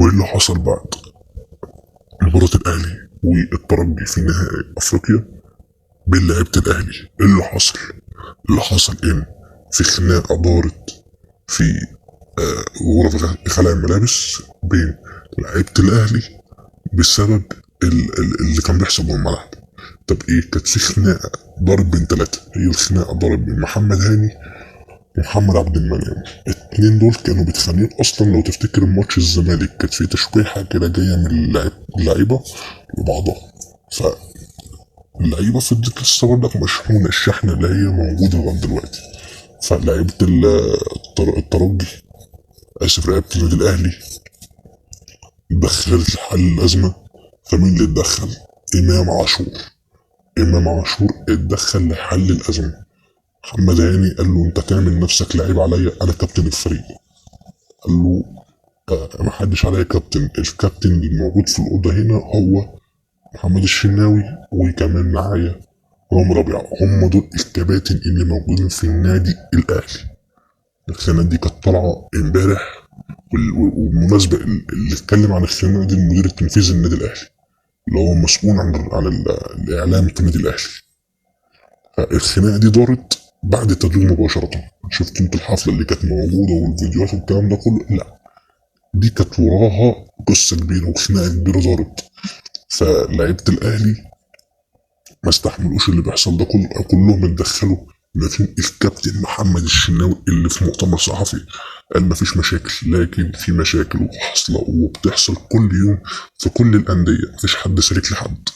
وايه اللي حصل بعد مباراة الاهلي والترجي في نهائي افريقيا بين لعيبة الاهلي؟ ايه اللي حصل؟ اللي حصل ان في خناقة دارت في غرفة خلع الملابس بين لعيبة الاهلي بسبب اللي كان بيحصل جوه الملعب. طب ايه؟ كانت في خناقة ضرب بين ثلاثة، هي الخناقة ضرب بين محمد هاني ومحمد عبد المنعم. الاتنين دول كانوا بيتخانقوا اصلا. لو تفتكر ماتش الزمالك كانت في تشويحة كده جاية من اللعيبة لبعضها، فاللعيبة فضلت لسه برضك مشحونة الشحنة اللي هي موجودة لغاية دلوقتي. فلعيبة الترجي، آسف، لعيبة النادي الأهلي دخلت لحل الأزمة. فمين اللي اتدخل؟ إمام عاشور. إمام عاشور اتدخل لحل الأزمة. محمد هاني قال له أنت تعمل نفسك لعيب عليا، أنا كابتن الفريق. قال له محدش عليا كابتن، الكابتن اللي موجود في الأوضة هنا هو محمد الشناوي، وكمان معايا رامي ربيعة. هم دول الكباتن اللي موجودين في النادي الأهلي. الخناقة دي كانت طالعة امبارح، والمناسبة اللي اتكلم عن الخناقة دي المدير التنفيذي للنادي الأهلي، اللي هو مسؤول عن الإعلام في النادي الأهلي. الخناقة دي دارت بعد التدريب مباشرة. شفت انت الحفلة اللي كانت موجودة والفيديوهات والكلام ده كله؟ لا، دي كانت وراها قصة كبيرة وخناقة كبيرة دارت. فلعيبة الأهلي ما استحملوش اللي بيحصل ده كله، كلهم اتدخلوا. ما في الكابتن محمد الشناوي اللي في مؤتمر صحفي قال ما فيش مشاكل، لكن في مشاكل وحاصلة وبتحصل كل يوم في كل الأندية، مفيش حد سالك لحد.